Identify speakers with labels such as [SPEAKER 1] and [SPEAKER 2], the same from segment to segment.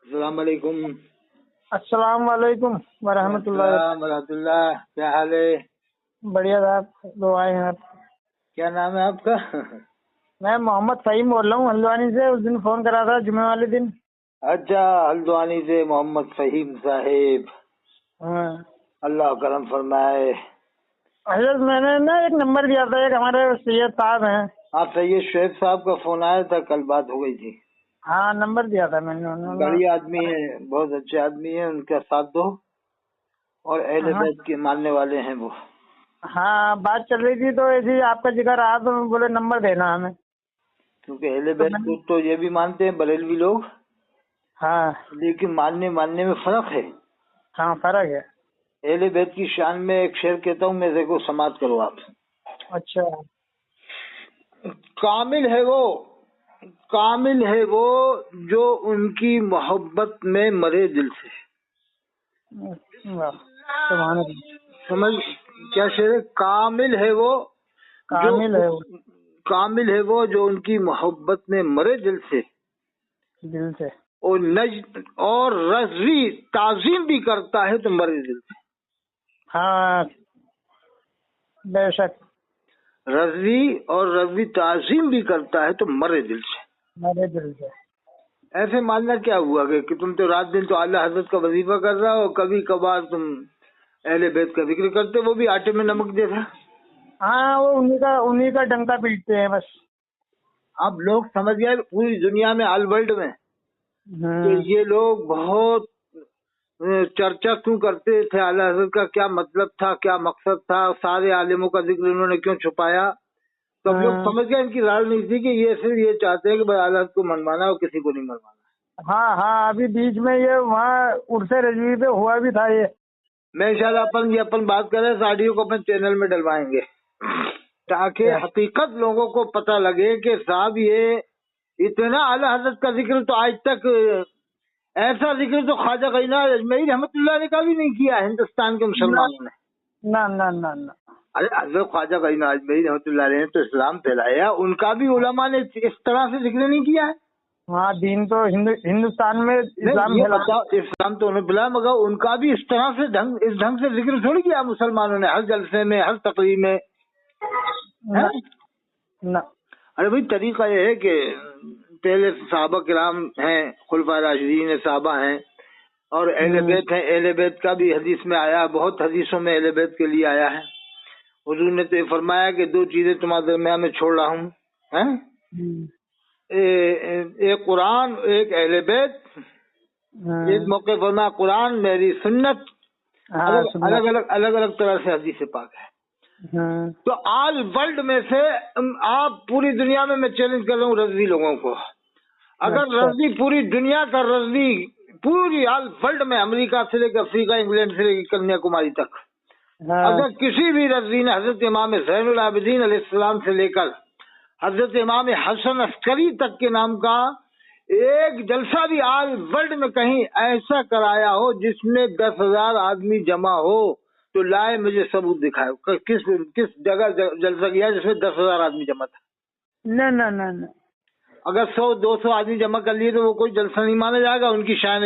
[SPEAKER 1] السلام علیکم۔
[SPEAKER 2] السلام علیکم ورحمۃ اللہ
[SPEAKER 1] ورحمۃ اللہ، کیا حال ہے؟
[SPEAKER 2] بڑھیا صاحب، دعائیں ہیں آپ۔
[SPEAKER 1] کیا نام ہے آپ کا؟
[SPEAKER 2] میں محمد فہیم بول رہا ہوں ہلدوانی سے، اس دن فون کرا تھا جمعے والے دن۔
[SPEAKER 1] اچھا، ہلدوانی سے محمد فہیم صاحب،
[SPEAKER 2] ہاں
[SPEAKER 1] اللہ کرم فرمائے۔
[SPEAKER 2] حضرت میں نے نا ایک نمبر دیا تھا، ایک ہمارے سید صاحب ہیں۔
[SPEAKER 1] آپ سید شعیب صاحب کا فون آیا تھا، کل بات ہو گئی تھی۔
[SPEAKER 2] ہاں نمبر دیا تھا میں نے، انہوں نے۔
[SPEAKER 1] بڑی آدمی ہے، بہت اچھے آدمی ہیں، ان کا ساتھ دو، اور اہل بیت کے ماننے والے ہیں وہ۔
[SPEAKER 2] ہاں بات چل رہی تھی تو ایسی آپ کا ذکر آیا تو بولے نمبر دینا ہمیں،
[SPEAKER 1] کیونکہ اہل بیت کو تو یہ بھی مانتے ہیں بریلوی لوگ،
[SPEAKER 2] ہاں
[SPEAKER 1] لیکن ماننے میں فرق ہے۔
[SPEAKER 2] ہاں فرق ہے۔
[SPEAKER 1] اہل بیت کی شان میں ایک شعر کہتا ہوں میں، دیکھو سماعت کرو آپ۔
[SPEAKER 2] اچھا۔
[SPEAKER 1] کامل ہے وہ جو ان کی محبت میں مرے دل سے۔
[SPEAKER 2] واہ، سبحان اللہ۔
[SPEAKER 1] سمجھ کیا شعر ہے؟ کامل ہے وہ جو ان کی محبت میں مرے دل سے، اور رضوی تعظیم بھی کرتا ہے تو مرے دل سے۔
[SPEAKER 2] ہاں بے شک۔
[SPEAKER 1] رضوی تعظیم بھی کرتا ہے تو مرے دل سے۔ ایسے ماننا کیا ہوا کہ تم تو رات دن تو اعلیٰ حضرت کا وظیفہ کر رہا ہو، کبھی کبھار تم اہل بیت کا ذکر کرتے، وہ بھی آٹے میں نمک دے تھا۔
[SPEAKER 2] ہاں وہ انہی کا ڈنکا پیٹتے ہیں بس۔
[SPEAKER 1] اب لوگ سمجھ گئے پوری دنیا میں، آل ورلڈ میں، کہ یہ لوگ بہت چرچا کیوں کرتے تھے، اعلیٰ حضرت کا کیا مطلب تھا، کیا مقصد تھا، سارے عالموں کا ذکر انہوں نے کیوں چھپایا۔ تو لوگ سمجھ گئے ان کی راجنیتی کہ یہ صرف یہ چاہتے ہیں کہ بھائی اعلیٰ حضرت کو منوانا اور کسی کو نہیں منوانا۔
[SPEAKER 2] ہاں ابھی بیچ میں یہ وہاں عرس رضوی پہ ہوا بھی تھا یہ۔
[SPEAKER 1] میں انشاءاللہ اپن بات کریں اس آڈیو کو اپنے چینل میں ڈلوائیں گے، تاکہ حقیقت لوگوں کو پتہ لگے کہ صاحب یہ اتنا اعلیٰ حضرت کا ذکر تو آج تک، ایسا ذکر تو خواجہ غنیٰ اجمیری رحمۃ اللہ علیہ کا بھی نہیں کیا ہندوستان کے مسلمانوں نے۔
[SPEAKER 2] نہ۔
[SPEAKER 1] ارے حضرت خواجہ غنیٰ اجمیری رحمۃ اللہ علیہ نے تو اسلام پھیلایا، ان کا بھی علماء نے اس طرح سے ذکر نہیں کیا ہے۔
[SPEAKER 2] ہاں دین تو ہندوستان میں
[SPEAKER 1] اسلام تو انہیں پھیلایا، مگر ان کا بھی اس طرح سے اس ڈھنگ سے ذکر تھوڑی کیا مسلمانوں نے، ہر جلسے میں، ہر تقریب میں۔ ارے بھائی طریقہ یہ ہے کہ پہلے صحابہ کرام ہیں، خلفائے راشدین صحابہ ہیں، اور اہل بیت ہیں۔ اہل بیت کا بھی حدیث میں آیا، بہت حدیثوں میں اہل بیت کے لیے آیا ہے۔ حضور نے تو یہ فرمایا کہ دو چیزیں تمہارے درمیان میں چھوڑ رہا ہوں، ایک قرآن، ایک اہل بیت۔ ایک موقع فرمایا قرآن میری سنت، الگ الگ طرح سے حدیث پاک ہے۔ تو آل ورلڈ میں سے آپ پوری دنیا میں چیلنج کر رہا ہوں رضوی لوگوں کو، اگر رضوی پوری دنیا کا رضوی پوری آل ورلڈ میں، امریکہ سے لے کر افریقہ، انگلینڈ سے لے کر کنیا کماری تک، اگر کسی بھی رضوی نے حضرت امام زین العابدین علیہ السلام سے لے کر حضرت امام حسن عسکری تک کے نام کا ایک جلسہ بھی آل ورلڈ میں کہیں ایسا کرایا ہو جس میں 10,000 آدمی جمع ہو، تو لائے مجھے ثبوت دکھائے کس جگہ جلسہ کیا جس میں 10,000 آدمی جمع تھا۔
[SPEAKER 2] نہ۔
[SPEAKER 1] اگر 100-200 آدمی جمع کر لیے تو وہ کوئی جلسہ نہیں مانا جائے گا، ان کی شان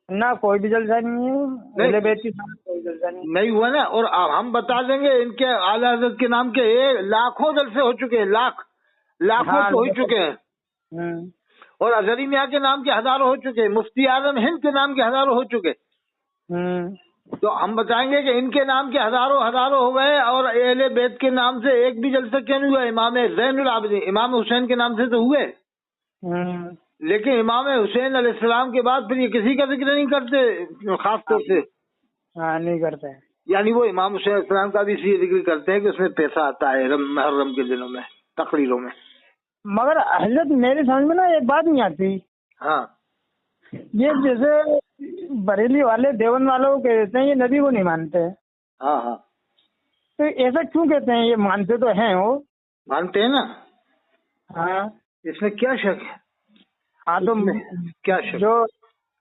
[SPEAKER 2] نہ کوئی بھی جلسہ نہیں ہے، اہل بیت کی کوئی جلسہ
[SPEAKER 1] نہیں ہوا نا۔ اور ہم بتا دیں گے ان کے اعلیٰ حضرت کے نام کے لاکھوں جلسے ہو چکے ہیں، لاکھوں تو ہو چکے ہیں، اور اظہری میاں کے نام کے ہزاروں ہو چکے، مفتی اعظم ہند کے نام کے ہزاروں ہو چکے۔ تو ہم بتائیں گے کہ ان کے نام کے ہزاروں ہو گئے، اور اہل بیت کے نام سے ایک بھی جلسہ کیوں نہیں ہوا؟ امام زین العابدین، امام حسین کے نام سے تو ہوئے، لیکن امام حسین علیہ السلام کے بعد پھر یہ کسی کا ذکر نہیں کرتے خاص طور سے۔
[SPEAKER 2] نہیں کرتے ہیں،
[SPEAKER 1] یعنی وہ امام حسین علیہ السلام کا بھی اسی ذکر کرتے ہیں کہ اس میں پیسہ آتا ہے محرم کے دنوں میں، تقریروں میں۔
[SPEAKER 2] مگر حضرت میری سمجھ میں نا ایک بات نہیں آتی،
[SPEAKER 1] ہاں
[SPEAKER 2] یہ جیسے بریلی والے دیوبند والوں کو کہتے ہیں یہ نبی کو نہیں مانتے،
[SPEAKER 1] ہاں
[SPEAKER 2] تو ایسا کیوں کہتے ہیں؟ یہ مانتے تو ہیں، وہ
[SPEAKER 1] مانتے ہیں نا۔
[SPEAKER 2] ہاں
[SPEAKER 1] اس میں کیا شک ہے؟
[SPEAKER 2] ہاں تو
[SPEAKER 1] کیا شک؟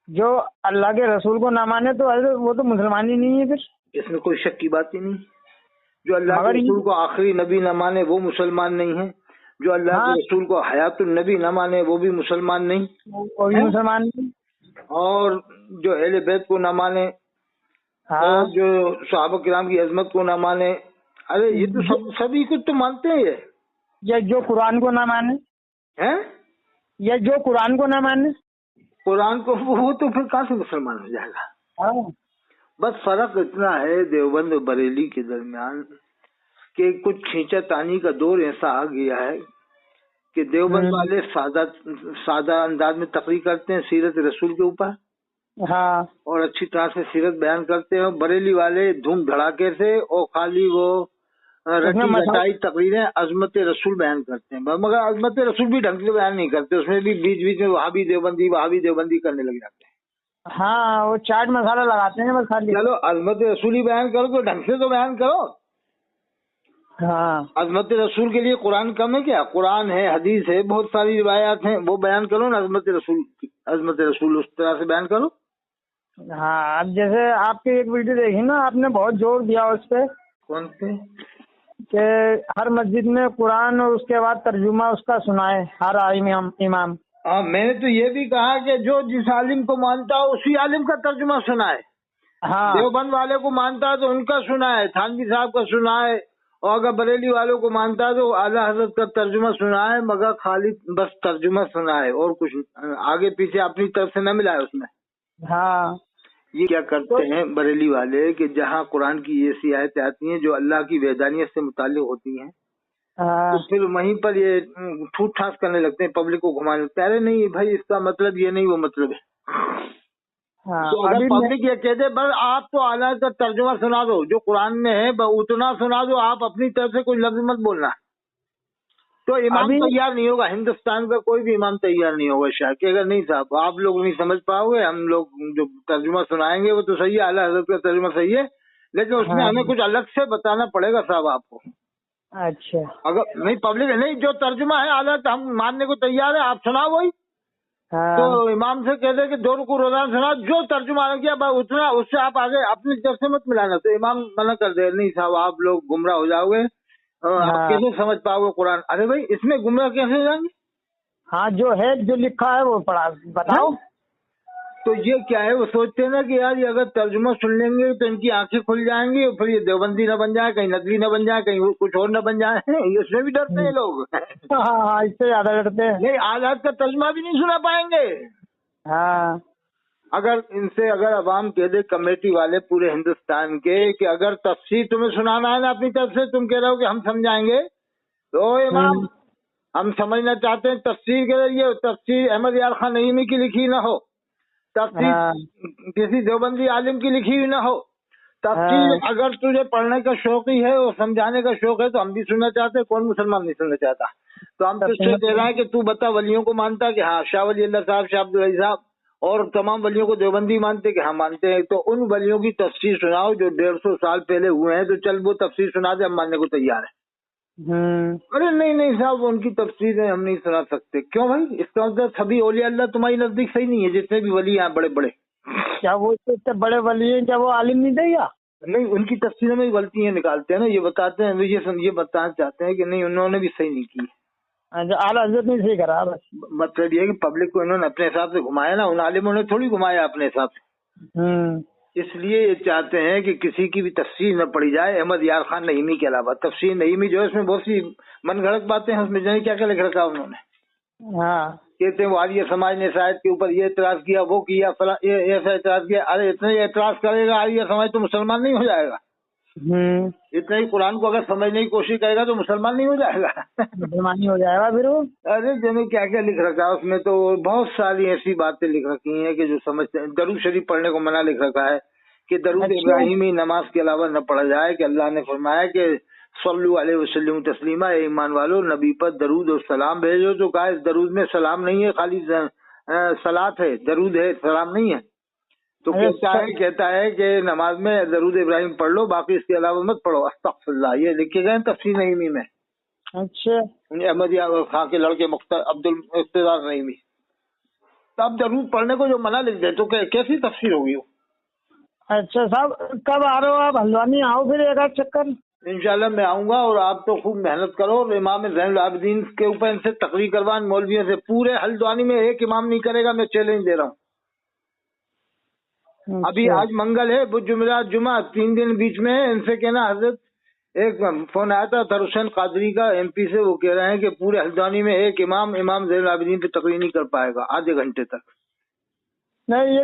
[SPEAKER 2] جو اللہ کے رسول کو نہ مانے تو وہ تو مسلمان ہی نہیں ہے پھر۔
[SPEAKER 1] اس میں کوئی شک کی بات ہی نہیں۔ جو اللہ کے رسول کو آخری نبی نہ مانے وہ مسلمان نہیں ہے، جو اللہ کے رسول کو حیات النبی نہ مانے وہ بھی مسلمان نہیں،
[SPEAKER 2] وہ بھی مسلمان نہیں۔
[SPEAKER 1] اور جو اہل بیت کو نہ مانے اور جو صحابہ کرام کی عظمت کو نہ مانے، ارے یہ تو سبھی کچھ تو مانتے ہیں
[SPEAKER 2] یہ جو قرآن کو نہ مانے
[SPEAKER 1] ہیں،
[SPEAKER 2] یہ جو قرآن کو نہ مانے،
[SPEAKER 1] قرآن کو، وہ تو پھر کہاں سے مسلمان ہو جائے گا؟ بس فرق اتنا ہے دیوبند اور بریلی کے درمیان کہ کچھ کھینچا تانی کا دور ایسا آ گیا ہے کہ دیوبند والے سادہ انداز میں تقریر کرتے ہیں سیرت رسول کے اوپر، اور اچھی طرح سے سیرت بیان کرتے ہیں، بریلی والے دھوم دھڑاکے سے اور خالی وہ رٹی رٹائی تقریریں عظمت رسول بیان کرتے ہیں، مگر عظمت رسول بھی ڈھنگ سے بیان نہیں کرتے، اس میں بھی بیچ بیچ میں وہابی دیوبندی کرنے لگ جاتے ہیں۔
[SPEAKER 2] ہاں، وہ چاٹ مسالہ لگاتے ہیں بس خالی۔
[SPEAKER 1] چلو عظمت رسول ہی بیان کرو تو ڈھنگ سے تو بیان کرو۔
[SPEAKER 2] ہاں،
[SPEAKER 1] عظمت رسول کے لیے قرآن کم ہے کیا؟ قرآن ہے، حدیث ہے، بہت ساری روایات ہیں، وہ بیان کرو نا، عظمت رسول اس طرح سے بیان کرو۔
[SPEAKER 2] ہاں، اب جیسے آپ کی ایک ویڈیو دیکھی نا، آپ نے بہت زور دیا اس پہ،
[SPEAKER 1] کون سے؟
[SPEAKER 2] کہ ہر مسجد میں قرآن اور اس کے بعد ترجمہ اس کا سنائے ہر امام۔
[SPEAKER 1] ہاں، میں نے تو یہ بھی کہا کہ جو جس عالم کو مانتا ہو اسی عالم کا ترجمہ سنائے۔
[SPEAKER 2] ہاں،
[SPEAKER 1] دیوبند والے کو مانتا ہے تو ان کا سنائے، تھانوی صاحب کا سنائے، اور اگر بریلی والوں کو مانتا ہے تو اعلیٰ حضرت کا ترجمہ سنائے، مگر خالی بس ترجمہ سنائے اور کچھ آگے پیچھے اپنی طرف سے نہ ملائے اس میں۔
[SPEAKER 2] ہاں،
[SPEAKER 1] یہ کیا کرتے ہیں بریلی والے کہ جہاں قرآن کی ایسی آیتیں آتی ہیں جو اللہ کی وحدانیت سے متعلق ہوتی ہیں، تو پھر وہیں پر یہ ٹھوٹ ٹھاس کرنے لگتے ہیں، پبلک کو گھمانے لگتے ہیں، ارے نہیں بھائی اس کا مطلب یہ نہیں، وہ مطلب ہے۔ تو اگر پبلک یہ کہہ دے بس آپ تو اعلیٰ کا ترجمہ سنا دو، جو قرآن میں ہے اتنا سنا دو، آپ اپنی طرف سے کوئی لفظ مت بولنا، تو امام تیار نہیں ہوگا، ہندوستان کا کوئی بھی امام تیار نہیں ہوگا شاید، کہ اگر نہیں صاحب آپ لوگ نہیں سمجھ پاؤ گے، ہم لوگ جو ترجمہ سنائیں گے وہ تو صحیح ہے، اعلیٰ حضرت کا ترجمہ صحیح ہے، لیکن اس میں ہمیں کچھ الگ سے بتانا پڑے گا صاحب آپ کو۔
[SPEAKER 2] اچھا،
[SPEAKER 1] اگر نہیں پبلک نہیں، جو ترجمہ ہے اعلیٰ ہم ماننے کو تیار ہے، آپ سناؤ وہی، تو امام سے کہہ دے کہ 2 رکوع روزانہ سنا، جو ترجمہ کیا اتنا، اس سے آپ آگے اپنی طرف سے مت ملانا، تو امام منع کر دے، نہیں صاحب آپ لوگ گمراہ ہو جاؤ گے، آپ کیسے سمجھ پاؤ گے قرآن؟ ارے بھائی اس میں گمراہ کیسے ہو جائیں گے؟
[SPEAKER 2] ہاں، جو ہے جو لکھا ہے وہ پڑھا بتاؤ۔
[SPEAKER 1] تو یہ کیا ہے، وہ سوچتے ہیں نا کہ یار یہ اگر ترجمہ سن لیں گے تو ان کی آنکھیں کھل جائیں گی، اور پھر یہ دیوبندی نہ بن جائے، کہیں ندوی نہ بن جائے، کہیں کچھ اور نہ بن جائے، اس میں بھی ڈرتے ہیں لوگ۔
[SPEAKER 2] ہاں، اس سے زیادہ ڈرتے ہیں،
[SPEAKER 1] نہیں آزاد کا ترجمہ بھی نہیں سنا پائیں گے۔
[SPEAKER 2] ہاں،
[SPEAKER 1] اگر ان سے اگر عوام کہہ دے، کمیٹی والے پورے ہندوستان کے، کہ اگر تفسیر تمہیں سنانا ہے نا اپنی طرف سے، تم کہہ رہے ہو کہ ہم سمجھائیں گے، تو امام ہم سمجھنا چاہتے ہیں تفسیر کے ذریعے، تفسیر احمد یار خان نعیمی کی لکھی نہ ہو، تفسیر کسی دیوبندی عالم کی لکھی ہوئی نہ ہو، تفسیر اگر تجھے پڑھنے کا شوق ہی ہے اور سمجھانے کا شوق ہے تو ہم بھی سننا چاہتے ہیں، کون مسلمان نہیں سننا چاہتا؟ تو ہم تجھ سے کہہ رہے ہیں کہ تو بتا ولیوں کو مانتا ہے کہ ہاں شاہ ولی اللہ صاحب، شاہ عبدالعزیز صاحب، اور تمام ولیوں کو دیوبندی مانتے کہ ہاں مانتے ہیں، تو ان ولیوں کی تفسیر سناؤ جو 150 سال پہلے ہوئے ہیں، تو چل وہ تفسیر سنا دے، ہم ماننے کو تیار ہیں۔ ارے نہیں صاحب ان کی تفسیریں ہم نہیں سنا سکتے، کیوں بھائی؟ اس کا مطلب سبھی اولیاء اللہ تمہاری نزدیک صحیح نہیں ہے، جتنے بھی ولی ہیں بڑے بڑے،
[SPEAKER 2] کیا وہ اتنے بڑے ولی ہیں، کیا وہ عالم نہیں تھے؟
[SPEAKER 1] نہیں ان کی تفسیروں میں غلطیاں نکالتے ہیں نا، یہ بتاتے ہیں، یہ بتانا چاہتے ہیں کہ نہیں انہوں نے بھی صحیح نہیں کی،
[SPEAKER 2] اعلیٰ حضرت نے صحیح کرا،
[SPEAKER 1] مطلب یہ کہ پبلک کو انہوں نے اپنے حساب سے گھمایا نا، ان عالموں نے تھوڑی گھمایا اپنے حساب سے۔ اس لیے یہ چاہتے ہیں کہ کسی کی بھی تفسیر نہ پڑھی جائے احمد یار خان نعیمی کے علاوہ۔ تفسیر نعیمی جو ہے اس میں بہت سی من گھڑت باتیں ہیں، اس میں جانے کیا کیا لکھ رکھا انہوں نے۔ کہتے ہیں وہ آریہ سماج نے شاید کے اوپر یہ اعتراض کیا، وہ کیا، یہ ایسا اعتراض کیا۔ ارے اتنا ہی اعتراض کرے گا آریہ سماج تو مسلمان نہیں ہو جائے گا؟ اتنا ہی قرآن کو اگر سمجھنے کی کوشش کرے گا تو مسلمان نہیں ہو جائے گا؟ مسلمان نہیں ہو جائے گا پھر وہ۔ ارے جنہیں کیا کیا لکھ رکھا ہے اس میں، تو بہت ساری ایسی باتیں لکھ رکھی ہیں کہ جو سمجھتے ہیں۔ درود شریف پڑھنے کو منع لکھ رکھا ہے کہ درود ابراہیمی نماز کے علاوہ نہ پڑھا جائے، کہ اللہ نے فرمایا کہ صلو علیہ وسلم تسلیما، اے ایمان والو نبی پر درود اور سلام بھیجو۔ تو کہا اس درود میں سلام نہیں ہے، خالی صلاۃ ہے، درود ہے، سلام نہیں ہے۔ تو کہتا ہے کہ نماز میں درود ابراہیم پڑھ لو، باقی اس کے علاوہ مت پڑھو، استغفر اللہ۔ یہ لکھے گئے تفسیر نعیمی میں۔ اچھا، احمد یار خان کے لڑکے عبد الاقتدار نعیمی۔ تو اب درود پڑھنے کو جو منع لکھ دے تو کیسی تفسیر ہوگی وہ؟ اچھا صاحب، کب آ رہے ہو آپ ہلدوانی؟ آؤ پھر ایک آدھ چکر۔ انشاءاللہ میں آؤں گا، اور آپ تو خوب محنت کرو، اور امام زین العابدین کے اوپر ان سے تقریر کروان، مولویوں سے۔ پورے ہلدوانی میں ایک امام نہیں کرے گا، میں چیلنج دے رہا ہوں۔ ابھی آج منگل ہے، بدھ جمعرات جمعہ 3 دن بیچ میں ہے. ان سے کہنا حضرت ایک فون آیا تھا تھر حسین قادری کا MP سے، وہ کہہ رہے ہیں کہ پورے ہلدوانی میں ایک امام زین العابدین پہ تقریر نہیں کر پائے گا آدھے گھنٹے تک.
[SPEAKER 2] نہیں یہ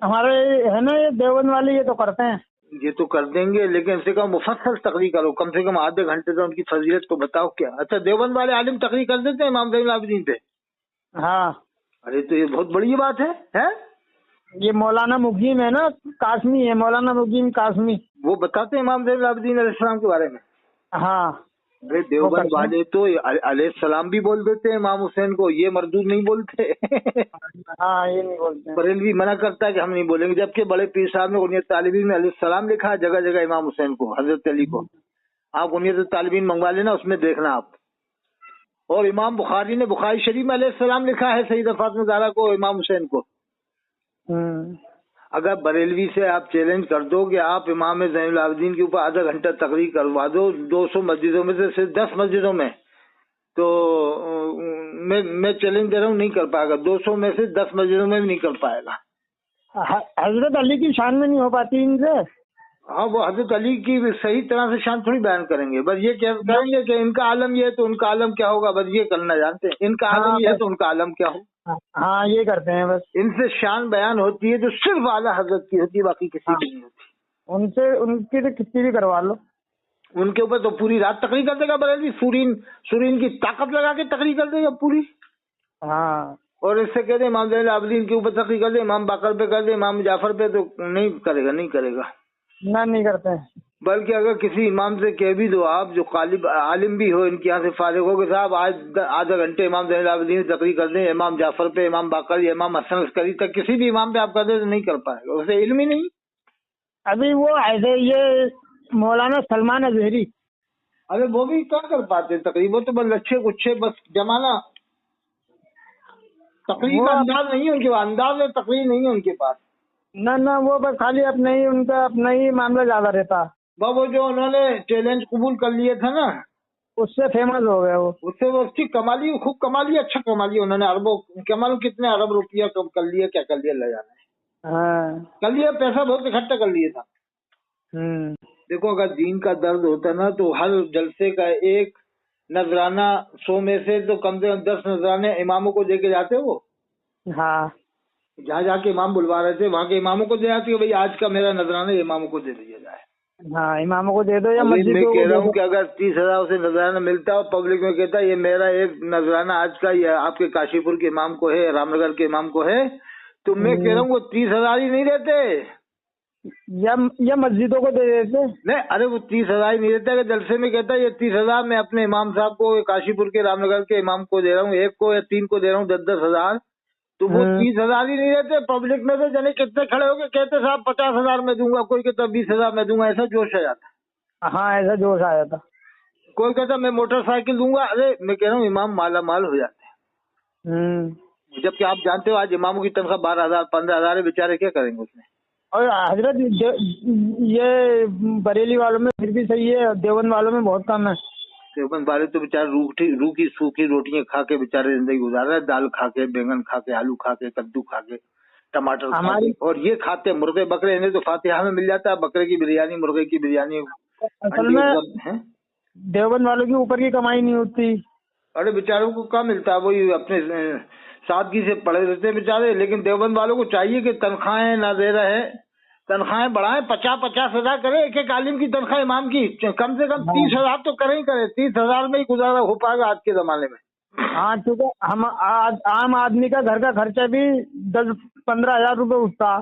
[SPEAKER 2] ہمارے ہے نا یہ دیوبند والے یہ تو کرتے ہیں.
[SPEAKER 1] یہ تو کر دیں گے لیکن ان سے کم مفصل تقریر کرو، کم سے کم آدھے گھنٹے تک ان کی فضیلت کو بتاؤ. کیا اچھا دیوبند والے عالم تقریر کر دیتے ہیں امام زین العابدین پہ؟
[SPEAKER 2] ہاں.
[SPEAKER 1] ارے تو یہ بہت بڑی بات ہے.
[SPEAKER 2] یہ مولانا مقیم ہے نا قاسمی ہے، مولانا مقیم قاسمی،
[SPEAKER 1] وہ بتاتے ہیں امام زین العابدین علیہ السلام کے بارے میں.
[SPEAKER 2] ہاں.
[SPEAKER 1] ارے دیوبند والے تو علیہ السلام بھی بول دیتے ہیں امام حسین کو، یہ مردود نہیں بولتے.
[SPEAKER 2] ہاں یہ نہیں بولتے.
[SPEAKER 1] بریلوی منع کرتا ہے کہ ہم نہیں بولیں گے، جبکہ بڑے پیر صاحب نے غنیت طالبین میں علیہ السلام لکھا ہے جگہ جگہ امام حسین کو، حضرت علی کو. آپ غنیت طالبین منگوا لینا، اس میں دیکھنا آپ. اور امام بخاری نے بخاری شریف میں علیہ السلام لکھا ہے سیدہ فاطمہ زہرا کو، امام حسین کو. اگر بریلوی سے آپ چیلنج کر دو کہ آپ امام زین العابدین کے اوپر آدھا گھنٹہ تقریر کروا دو 200 مسجدوں میں سے صرف 10 مسجدوں میں، تو میں چیلنج دے رہا ہوں نہیں کر پائے گا. 200 میں سے 10 مسجدوں میں بھی نہیں کر پائے گا.
[SPEAKER 2] حضرت علی کی شان میں نہیں ہو پاتی ان سے.
[SPEAKER 1] ہاں وہ حضرت علی کی صحیح طرح سے شان تھوڑی بیان کریں گے، بس یہ کہیں گے کہ ان کا عالم یہ ہے تو ان کا عالم کیا ہوگا، بس یہ کرنا جانتے ہیں. ان کا عالم یہ ہے تو ان کا عالم کیا ہوگا.
[SPEAKER 2] ہاں یہ کرتے ہیں بس. ان
[SPEAKER 1] سے شان بیان ہوتی ہے جو صرف اعلیٰ حضرت کی ہوتی ہے، باقی کسی کی نہیں ہوتی.
[SPEAKER 2] ان سے ان کی تو کتنی بھی کروا لو،
[SPEAKER 1] ان کے اوپر تو پوری رات تقریر کر دے گا بریلوی. سورین کی طاقت لگا کے تقریر کر دے گا پوری.
[SPEAKER 2] ہاں. اور
[SPEAKER 1] اس سے کہہ دیں امام زین العابدین کے اوپر تقریر کر دے، امام باقر پہ کر دے، امام جعفر پہ، تو نہیں کرے گا.
[SPEAKER 2] نہیں کرتے ہیں.
[SPEAKER 1] بلکہ اگر کسی امام سے کہہ بھی دو آپ جو غالب عالم بھی ہو ان کے یہاں سے فارغ ہو کہ صاحب آج آدھا گھنٹے امام زین العابدین تقریر کر دیں، امام جعفر پہ، امام باقر یا امام حسن عسکری تک کسی بھی امام پہ آپ کر دیں تو نہیں کر پائے گا، اسے علم ہی نہیں.
[SPEAKER 2] ابھی وہ ایسے یہ مولانا سلمان اظہری،
[SPEAKER 1] ارے وہ بھی کیا کر پاتے تقریب، وہ تو بس لچھے کچھے بس جمانا. تقریر کا انداز نہیں ہے ان کے پاس، انداز میں تقریر نہیں ہے ان کے پاس.
[SPEAKER 2] نہ وہ بس خالی اپنے ہی ان کا اپنا ہی معاملہ زیادہ رہتا.
[SPEAKER 1] وہ جو انہوں نے چیلنج قبول کر لیے تھا نا،
[SPEAKER 2] اس سے فیمس ہو گئے. وہ
[SPEAKER 1] اس سے وہ اچھی کمالی، خوب کمالی، اچھا کمالی. انہوں نے اربوں کمال کتنے ارب روپیہ کم کر لیا، کیا کر لیا اللہ جانے. کر لیا پیسہ بہت اکٹھا کر لیا تھا. دیکھو اگر دین کا درد ہوتا نا تو ہر جلسے کا ایک نذرانہ 100 میں سے تو کم سے کم 10 نذرانے اماموں کو دے کے جاتے. وہ
[SPEAKER 2] ہاں
[SPEAKER 1] جہاں جا کے امام بلوا رہے تھے وہاں کے اماموں کو دے جاتے کہ بھائی آج کا میرا نذرانہ اماموں کو دے دیا جائے.
[SPEAKER 2] ہاں اماموں کو دے دو یا مسجد
[SPEAKER 1] میں
[SPEAKER 2] کو
[SPEAKER 1] کہہ رہا
[SPEAKER 2] دے
[SPEAKER 1] ہوں
[SPEAKER 2] دو.
[SPEAKER 1] کہ اگر 30,000 سے نذرانہ ملتا اور پبلک میں کہتا یہ میرا ایک نذرانہ آج کا یہ آپ کے کاشی پور کے امام کو ہے، رام نگر کے امام کو ہے، تو میں کہہ رہا ہوں وہ 30,000 ہی نہیں دیتے
[SPEAKER 2] یا مسجدوں کو دے دیتے.
[SPEAKER 1] نہیں ارے وہ 30,000 ہی نہیں دیتے. اگر جلسے میں کہتا یہ 30,000 میں اپنے امام صاحب کو، کاشی پور کے رام نگر کے امام کو دے رہا ہوں، ایک کو یا 3 کو دے رہا ہوں 10,000، تو وہ 30,000 ہی نہیں دیتے. پبلک میں سے جانے کتنے کھڑے ہو کے کہتے صاحب 50,000 میں دوں گا، کوئی کہتا 20,000 میں دوں گا. ایسا جوش آ جاتا.
[SPEAKER 2] ہاں ایسا جوش آیا تھا.
[SPEAKER 1] کوئی کہتا میں موٹر سائیکل دوں گا. ارے میں کہہ رہا ہوں امام مالا مال ہو جاتے ہیں. جبکہ آپ جانتے ہو آج اماموں کی تنخواہ 12,000 15,000 ہے، بیچارے کیا کریں گے اس میں.
[SPEAKER 2] اور حضرت یہ بریلی والوں میں پھر بھی صحیح ہے، دیوبند والوں میں بہت کم ہے.
[SPEAKER 1] دیوبند والے تو بیچارے روکھی سوکھی روٹیاں کھا کے بیچارے زندگی گزار رہے ہیں، دال کھا کے، بیگن کھا کے، آلو کھا کے، کدو کھا کے، ٹماٹر کھا کے. اور یہ کھاتے مرغے بکرے، انہیں تو فاتحہ میں مل جاتا ہے بکرے کی بریانی، مرغے کی بریانی.
[SPEAKER 2] اصل میں دیوبند والوں کی اوپر کی کمائی نہیں ہوتی.
[SPEAKER 1] ارے بیچاروں کو کیا ملتا ہے، وہی اپنے سادگی سے پڑے رہتے ہیں بیچارے. لیکن دیوبند والوں کو چاہیے کہ تنخواہیں نہ دے رہے، تنخواہیں بڑھائیں، 50,000 کرے ایک ایک عالم کی تنخواہ، امام کی کم سے کم 30,000 تو کریں ہی کرے. 30,000 میں ہی گزارا ہو پائے گا آج کے زمانے میں.
[SPEAKER 2] ہاں کیونکہ ہم عام آدمی کا گھر کا خرچہ بھی 10-15 ہزار روپے اٹھتا.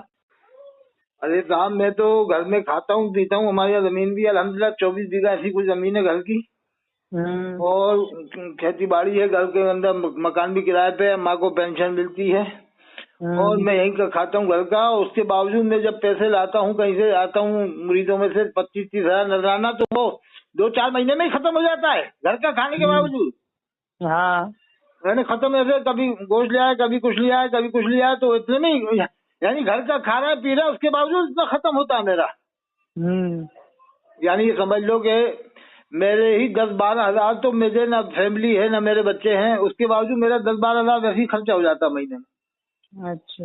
[SPEAKER 1] ارے صاحب میں تو گھر میں کھاتا ہوں پیتا ہوں، ہمارے یہاں زمین بھی الحمدللہ 24 بیگھہ ایسی کچھ زمین ہے گھر کی، اور کھیتی باڑی ہے گھر کے اندر، مکان بھی کرائے پہ، ماں کو پینشن ملتی ہے، اور میں یہیں کا کھاتا ہوں گھر کا. اس کے باوجود میں جب پیسے لاتا ہوں کہیں سے آتا ہوں مریدوں میں سے 25-30 ہزار نذرانہ، تو وہ 2-4 مہینے میں ہی ختم ہو جاتا ہے گھر کا کھانے کے باوجود.
[SPEAKER 2] ہاں
[SPEAKER 1] یعنی ختم ایسے، کبھی گوشت لیا ہے، کبھی کچھ لیا ہے، کبھی کچھ لیا ہے، تو اتنے میں ہی، یعنی گھر کا کھا رہا ہے پی رہا ہے، اس کے باوجود اتنا ختم ہوتا ہے میرا. یعنی یہ سمجھ لو کہ میرے ہی 10-12 ہزار تو میرے نہ فیملی ہے نہ میرے بچے ہیں، اس کے باوجود میرا 10-12 ہزار ویسے ہی خرچہ ہو جاتا مہینے میں.
[SPEAKER 2] اچھا.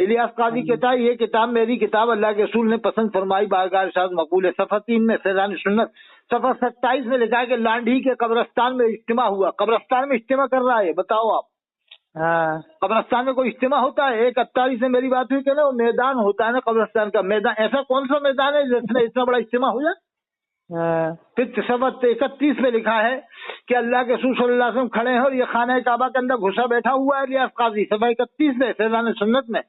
[SPEAKER 1] الیاس قاضی کہتا ہے یہ کتاب میری کتاب اللہ کے رسول نے پسند فرمائی بارگاہ ارشاد مقبول ہے. صفحہ 3 میں فیضان سنت صفحہ 27 میں لکھا ہے کہ لانڈھی کے قبرستان میں اجتماع ہوا. قبرستان میں اجتماع کر رہا ہے, بتاؤ آپ قبرستان میں کوئی اجتماع ہوتا ہے؟ 1:48 سے میری بات ہوئی کہ نا وہ میدان ہوتا ہے نا قبرستان کا میدان, ایسا کون سا میدان ہے جس میں اتنا بڑا اجتماع ہو جائے؟ پھر صفحہ 31 میں لکھا ہے کہ اللہ کے رسول صلی اللہ علیہ وسلم کھڑے ہیں اور یہ خانہ کعبہ کے اندر گھسا بیٹھا ہوا ہے الیاس قاضی. صفحہ 31 میں فیضان سنت میں.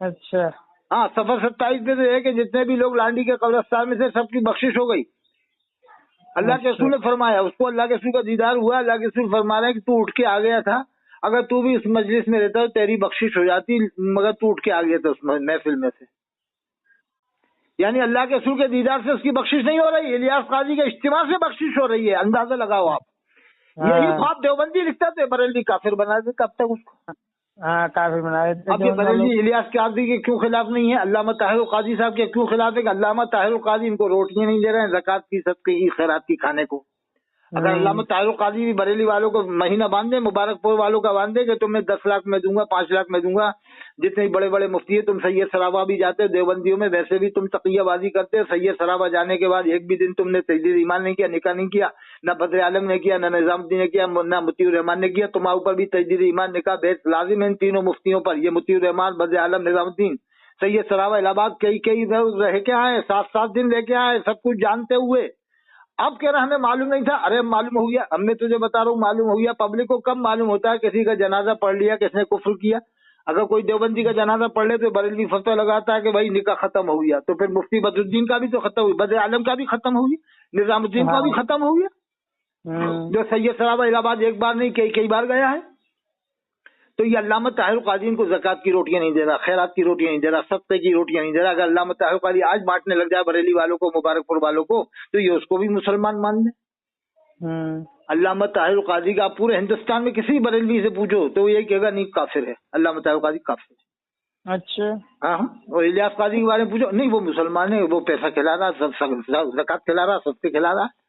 [SPEAKER 2] اچھا
[SPEAKER 1] ہاں صفحہ 27 میں تو ہے کہ جتنے بھی لوگ لانڈی کے قبرستان میں سے سب کی بخشش ہو گئی. اللہ کے رسول نے فرمایا, اس کو اللہ کے رسول کا دیدار ہوا. اللہ کے رسول فرما رہے ہیں کہ تو اٹھ کے آ گیا تھا, اگر تو بھی اس مجلس میں رہتا تو تیری بخشش ہو جاتی, مگر تو اٹھ کے آ گیا تھا اس محفل میں سے. یعنی اللہ کے رسول کے دیدار سے اس کی بخشش نہیں ہو رہی, الیاس قاضی کے اجتماع سے بخشش ہو رہی ہے. اندازہ لگاؤ آپ. یہی خواب دیوبندی لکھتا تھے, بریلوی کافر بنا دے کب تک اس کو
[SPEAKER 2] کافر بنا دیتے.
[SPEAKER 1] اب یہ بریلوی الیاس قاضی کے کیوں خلاف نہیں ہے, علامہ طاہر القاضی صاحب کے کیوں خلاف ہے کہ علامہ طاہر القاضی ان کو روٹیاں نہیں دے رہے ہیں زکوٰۃ کی, صدقے کی, خیرات کی کھانے کو. اگر علامہ طاہر القاضی بھی بریلی والوں کو مہینہ باندھے, مبارک پور والوں کا باندھے کہ تمہیں 10 لاکھ میں دوں گا, 5 لاکھ میں دوں گا, جتنے بڑے بڑے مفتی ہے تم سید سرابا بھی جاتے دیوبندیوں میں, ویسے بھی تم تقیہ بازی کرتے. سید سرابا جانے کے بعد ایک بھی دن تم نے تجدید ایمان نہیں کیا, نکاح نہیں کیا, نہ بدر عالم نے کیا, نہ نظام الدین نے کیا, نہ مطیع الرحمان نے کیا. تمہارے اوپر بھی تجدید ایمان نکاح بیت لازم ہے ان تینوں مفتیوں پر. یہ مطیع الرحمان, بدر عالم, نظام الدین, سید سرابا الہ آباد کئی رہ کے آئے, 7 دن لے کے آئے, سب کچھ جانتے ہوئے. اب کہہ رہا ہمیں معلوم نہیں تھا. ارے معلوم ہو گیا, ہم نے تجھے بتا رہا ہوں معلوم ہو گیا. پبلک کو کب معلوم ہوتا ہے کسی کا جنازہ پڑھ لیا, کس نے کفر کیا. اگر کوئی دیوبندی کا جنازہ پڑھ لے تو بریلوی فتویٰ لگاتا ہے کہ بھائی نکاح ختم ہو گیا, تو پھر مفتی بدر الدین کا بھی تو ختم ہوئی, بدر عالم کا بھی ختم ہو گیا, نظام الدین کا بھی ختم ہو گیا. جو سید سرابا الہ آباد ایک بار نہیں کئی بار گیا ہے. تو یہ علامہ طاہر القاضی کو زکوٰۃ کی روٹیاں نہیں دے رہا, خیرات کی روٹیاں نہیں دے رہا, صدقے کی روٹیاں نہیں دے رہا. اگر علامہ طاہر القاضی آج بانٹنے لگ جائے بریلی والوں کو, مبارک پور والوں کو, تو یہ اس کو بھی مسلمان مان دیں. علامہ طاہر القاضی کا آپ پورے ہندوستان میں کسی بریلوی سے پوچھو تو یہ کہے گا نہیں کافر ہے, علامہ طاہر القاضی کافر ہے.
[SPEAKER 2] اچھا
[SPEAKER 1] ہاں, اور الیاس قاضی کے بارے میں پوچھو, نہیں وہ مسلمان ہے, وہ پیسہ کھلا رہا, زکوٰۃ کھلا رہا, صدقے کھلا رہا.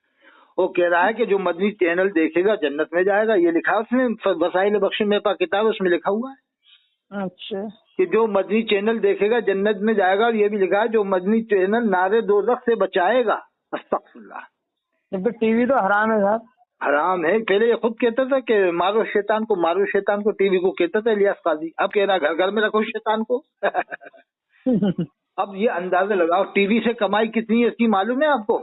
[SPEAKER 1] وہ کہہ رہا ہے کہ جو مدنی چینل دیکھے گا جنت میں جائے گا. یہ لکھا اس میں وسائل بخش میں پاک کتاب, اس میں لکھا ہوا ہے.
[SPEAKER 2] اچھا
[SPEAKER 1] کہ جو مدنی چینل دیکھے گا جنت میں جائے گا. اور یہ بھی لکھا ہے جو مدنی چینل نارے دوزخ سے بچائے گا. استغفر اللہ.
[SPEAKER 2] ٹی وی تو حرام ہے صاحب,
[SPEAKER 1] حرام ہے. پہلے یہ خود کہتا تھا کہ مارو شیطان کو, ٹی وی کو کہتا تھا الیاس قاضی. اب کہہ رہا گھر میں رکھو شیطان کو. اب یہ اندازہ لگاؤ ٹی وی سے کمائی کتنی ہے اس کی معلوم ہے آپ کو؟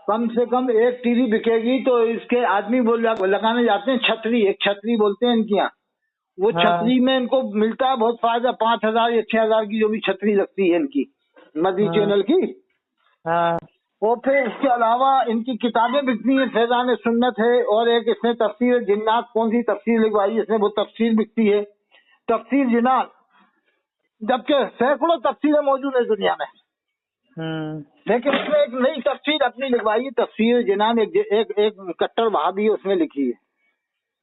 [SPEAKER 1] کم سے کم ایک ٹی وی بکے گی تو اس کے آدمی لگانے جاتے ہیں چھتری, ایک چھتری بولتے ہیں ان کی یہاں. وہ چھتری میں ان کو ملتا ہے بہت فائدہ, 5,000 یا 6,000 کی جو بھی چھتری لگتی ہے ان کی مدنی چینل کی. اور پھر اس کے علاوہ ان کی کتابیں بکتی ہیں, فیضان سنت ہے, اور ایک اس نے تفسیر جنات, کون سی تفسیر لکھوائی اس نے, وہ تفسیر بکتی ہے, تفسیر جنات. جبکہ سینکڑوں تفسیریں موجود ہیں دنیا میں, لیکن اس نے ایک نئی تفسیر اپنی لکھوائی ہے, تفسیر جنان. ایک کٹر وہابی اس میں لکھی ہے.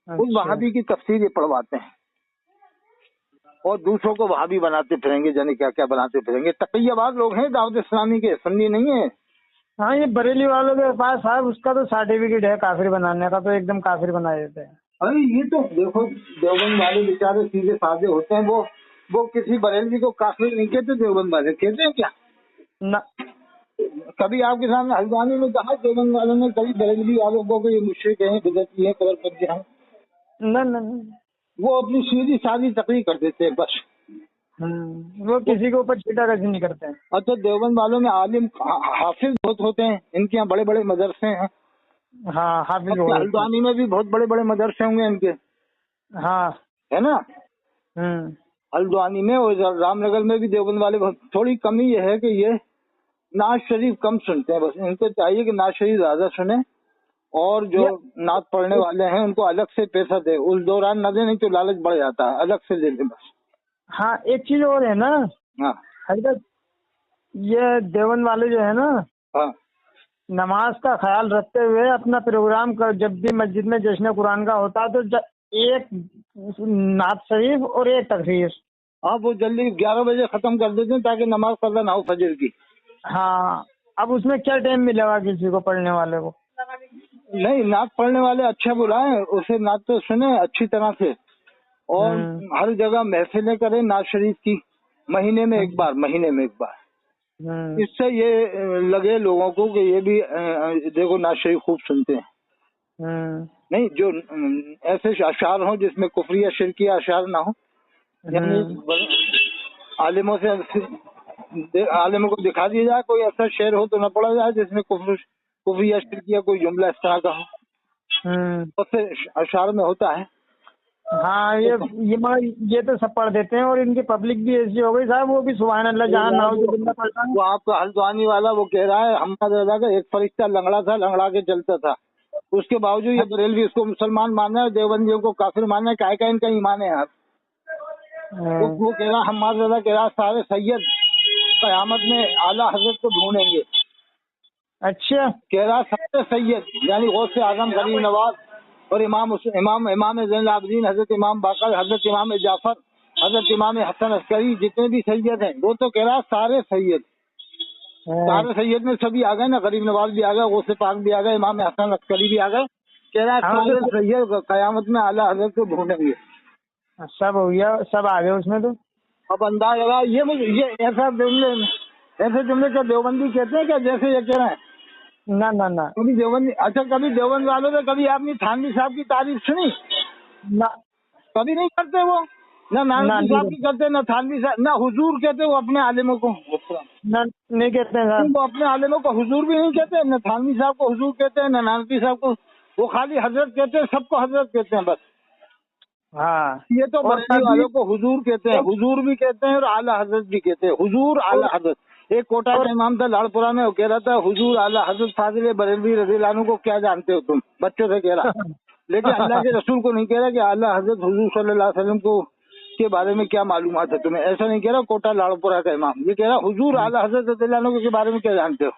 [SPEAKER 1] اس وہابی کی تفسیر یہ پڑھواتے ہیں اور دوسروں کو وہابی بناتے پھریں گے, جانے کیا کیا بناتے پھریں گے. تقیہ باز لوگ ہیں دعوت اسلامی کے, سنی نہیں ہے.
[SPEAKER 2] ہاں یہ بریلی والوں کے پاس صاحب اس کا تو سرٹیفکیٹ ہے کافر بنانے کا, تو ایک دم کافر بنا دیتے ہیں.
[SPEAKER 1] ارے یہ تو دیکھو دیوبند والے بیچارے سیدھے سادے ہوتے ہیں. وہ کسی بریلوی کو کافر نہیں کہتے, دیوبند والے کہتے ہیں کیا؟
[SPEAKER 2] نہ
[SPEAKER 1] کبھی آپ کے سامنے ہلدوانی میں کہا دیوبند والوں نے کبھی بریلوی والوں کو کہ یہ مشرک ہیں, بدعتی ہیں, قبر پر ہیں؟
[SPEAKER 2] نہ
[SPEAKER 1] وہ اپنی سیدھی سادی تقریر کر دیتے ہیں بس.
[SPEAKER 2] وہ کسی کے اوپر چھیٹا کسی نہیں کرتے ہیں.
[SPEAKER 1] اچھا دیوبند والوں میں عالم حافظ بہت ہوتے ہیں, ان کے یہاں بڑے بڑے مدرسے ہیں.
[SPEAKER 2] ہاں حافظ.
[SPEAKER 1] ہلدوانی میں بھی بہت بڑے بڑے مدرسے ہوں گے ان کے.
[SPEAKER 2] ہاں
[SPEAKER 1] ہے نا. ہلدوانی میں اور رام نگر میں بھی دیوبند والے بہت. تھوڑی کمی یہ ہے کہ یہ نعت شریف کم سنتے ہیں, بس ان کو چاہیے کہ نعت شریف زیادہ سنیں, اور جو نعت پڑھنے والے ہیں ان کو الگ سے پیسہ دے. اس دوران نہ دے, نہیں تو لالچ بڑھ جاتا ہے, الگ سے دے دیں بس.
[SPEAKER 2] ہاں ایک چیز اور ہے نا حضرت, یہ دیوبند والے جو ہے نا نماز کا خیال رکھتے ہوئے اپنا پروگرام کا جب بھی مسجد میں جشن قرآن کا ہوتا ہے تو ایک نعت شریف اور ایک تقریر,
[SPEAKER 1] ہاں وہ جلدی 11 بجے ختم کر دیتے ہیں تاکہ نماز قضا نہ ہو فجر کی.
[SPEAKER 2] ہاں اب اس میں کیا ٹائم ملے گا کسی کو پڑھنے والے کو؟
[SPEAKER 1] نہیں, نعت پڑھنے والے اچھا بلائیں, اسے نعت تو سنیں اچھی طرح سے. اور ہر جگہ محفلیں کریں ناز شریف کی، مہینے میں ایک بار، مہینے میں ایک بار. اس سے یہ لگے لوگوں کو کہ یہ بھی دیکھو ناز شریف خوب سنتے ہیں. نہیں جو ایسے اشعار ہوں جس میں کفری یا شرکی اشعار نہ ہوں، یعنی عالموں کو دکھا دیا جائے کوئی ایسا شعر ہو تو نہ پڑھا جائے جس میں کفری یا شرکی یا کوئی جملہ اس طرح کا ہو. بہت سے اشعار میں ہوتا ہے.
[SPEAKER 2] ہاں یہ تو سب پڑھ دیتے ہیں، اور ان کی پبلک بھی ایسی ہو گئی صاحب، وہ بھی سبحان اللہ جہاں ناؤزاللہ پڑھتا ہے.
[SPEAKER 1] وہ آپ کا ہلدوانی والا وہ کہہ رہا ہے حماد رضا کا ایک فرشتہ لنگڑا تھا، لنگڑا کے چلتا تھا، اس کے باوجود یہ بریلوی اس کو مسلمان ماننا ہے، دیوبندیوں کو کافر ماننا ہے. کا ان کا ایمان ہے آپ. وہ کہہ رہا حماد رضا کہہ رہا سارے سید قیامت میں اعلیٰ حضرت کو ڈھونڈیں گے.
[SPEAKER 2] اچھا.
[SPEAKER 1] کہہ رہا سارے سید یعنی غوث اعظم غریب نواز اور امام زین العابدین، حضرت امام باقر، حضرت امام جعفر، حضرت امام حسن عسکری، جتنے بھی سید ہیں وہ تو کہہ رہا سارے سید میں سبھی آ گئے نا، غریب نواز بھی آ گئے، غوث پاک بھی آ گئے، امام حسن عسکری بھی آ گئے. کہہ رہا سارے سید قیامت میں اعلیٰ حضرت کو ڈھونڈیں گے.
[SPEAKER 2] سب ہو گیا، سب آ گئے اس میں. تو
[SPEAKER 1] اب انداز لگا یہ ایسے جملے کیا دیوبندی کہتے ہیں کیا جیسے یہ کہہ رہے ہیں؟
[SPEAKER 2] نہ
[SPEAKER 1] کبھی دیوبندی، اچھا کبھی دیوبند والوں نے کبھی آپ نے تھانوی صاحب کی تعریف سنی؟
[SPEAKER 2] نہ
[SPEAKER 1] کبھی نہیں کرتے وہ، نہ نانوی صاحب کی کرتے، نہ تھانوی صاحب، نہ حضور کہتے وہ اپنے عالموں کو.
[SPEAKER 2] نہیں کہتے ہیں
[SPEAKER 1] وہ اپنے عالموں کو حضور بھی نہیں کہتے، نہ تھانوی صاحب کو حضور کہتے ہیں، نہ نانوی صاحب کو. وہ خالی حضرت کہتے ہیں، سب کو حضرت کہتے ہیں بس.
[SPEAKER 2] ہاں
[SPEAKER 1] یہ تو بریلی والوں کو حضور کہتے ہیں، حضور بھی کہتے ہیں اور اعلیٰ حضرت بھی کہتے ہیں. حضور اعلیٰ حضرت. ایک کوٹا کا امام تھا لاڑ پورا میں، وہ کہہ رہا تھا حضور اعلیٰ حضرت فاضل بریلوی رضی اللہ عنہ کو کیا جانتے ہو تم، بچوں سے کہہ رہا. لیکن اللہ کے رسول کو نہیں کہہ رہا کہ اعلیٰ حضرت حضور صلی اللہ علیہ وسلم کو کے بارے میں کیا معلومات ہے تمہیں، ایسا نہیں کہہ رہا کوٹا لاڑ پورا کا امام. یہ کہہ رہا حضور اعلیٰ حضرت رضی اللہ عنہ کے بارے میں کیا جانتے ہو.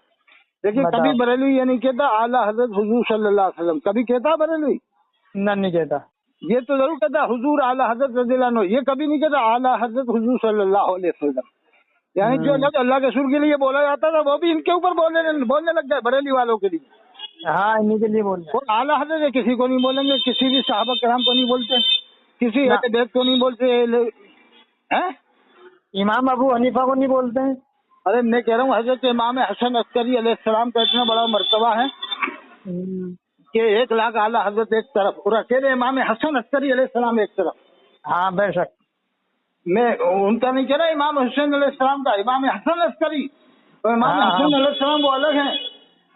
[SPEAKER 1] لیکن کبھی بریلوی یہ نہیں کہتا اعلیٰ حضرت حضور صلی اللہ علیہ وسلم. کبھی کہتا بریلوی؟
[SPEAKER 2] نہیں کہتا. یہ
[SPEAKER 1] تو ضرور کہتا حضور اعلیٰ حضرت رضی اللہ عنہ. یہ کبھی نہیں کہتا اعلیٰ حضرت حضور صلی اللہ علیہ وسلم. یعنی جو لفظ اللہ کے رسول کے لیے بولا جاتا تھا وہ بھی ان کے اوپر بولنے لگ گئے بریلی والوں کے لیے.
[SPEAKER 2] ہاں انہیں کے لیے بول
[SPEAKER 1] رہے. اعلیٰ حضرت کسی کو نہیں بولیں گے، کسی بھی صحابہ کرام کو نہیں بولتے، کسی اہل بیت کو نہیں بولتے،
[SPEAKER 2] امام ابو حنیفہ کو نہیں بولتے ہیں.
[SPEAKER 1] ارے میں کہہ رہا ہوں حضرت امام حسن عسکری علیہ السلام کا اتنا بڑا مرتبہ ہے کہ 1,00,000 اعلیٰ حضرت ایک طرف اور اکیلے امام حسن عسکری علیہ السلام ایک طرف.
[SPEAKER 2] ہاں بے شک.
[SPEAKER 1] میں ان کا نہیں کہہ رہا امام حسین علیہ السلام کا، امام حسن عسکری اور امام حسن علیہ السلام وہ الگ ہیں،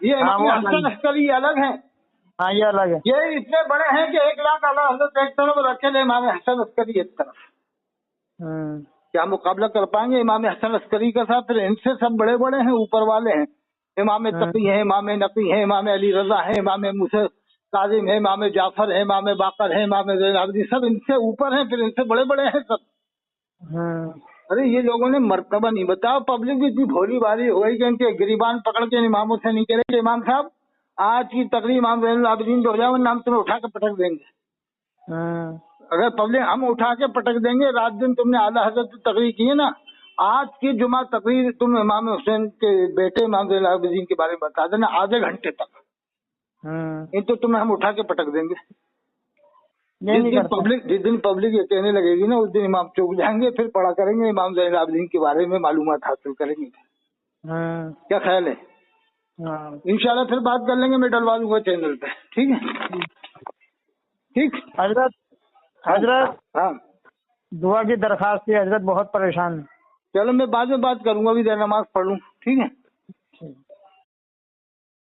[SPEAKER 1] یہ امام حسن عسکری الگ ہیں.
[SPEAKER 2] ہاں یہ الگ ہے.
[SPEAKER 1] یہ اتنے بڑے ہیں کہ 1,00,000 اعلیٰ حضرت ایک طرف اور اکیلے امام حسن عسکری ایک طرف. کیا مقابلہ کر پائیں گے امام حسن عسکری کا ساتھ؟ پھر ان سے سب بڑے بڑے ہیں، اوپر والے ہیں. امام تقی ہیں، امام نقی ہیں، امام علی رضا ہیں، امام موسی کاظم ہے، امام جعفر ہے، امام باقر ہے، امام زین العابدین، سب ان سے اوپر ہیں، پھر ان سے بڑے بڑے ہیں سب. ارے یہ لوگوں نے مرتبہ نہیں بتایا. پبلک بھی اتنی بھولی بھالی ہو گئی کہ ان کے گریبان پکڑ کے اماموں سے نہیں کہہ رہے کہ امام صاحب آج کی تقریر امام زین العابدین پہ ہو جائے ورنہ ہم تمہیں اٹھا کے پٹک دیں گے. اگر پبلک ہم اٹھا کے پٹک دیں گے، رات دن تم نے اعلیٰ حضرت کی تقریر کی ہے نا، آج کی جمعہ تقریر تم امام حسین کے بیٹے امام زین العابدین کے بارے میں بتا دینا آدھے گھنٹے تک، تو تمہیں ہم اٹھا کے پٹک دیں گے. جس دن پبلک یہ کہنے لگے گی نا اس دن امام چوک جائیں گے، پھر پڑھا کریں گے امام زین العابدین کے بارے میں معلومات حاصل کریں گے. کیا خیال ہے؟ انشاءاللہ پھر بات کر لیں گے، میں ڈلوا دوں گا چینل پہ. ٹھیک ہے؟ ٹھیک
[SPEAKER 2] حضرت
[SPEAKER 1] ہاں
[SPEAKER 2] دعا کی درخواست ہے، حضرت بہت پریشان.
[SPEAKER 1] چلو میں بعد میں بات کروں گا، ابھی نماز پڑھ لوں. ٹھیک ہے.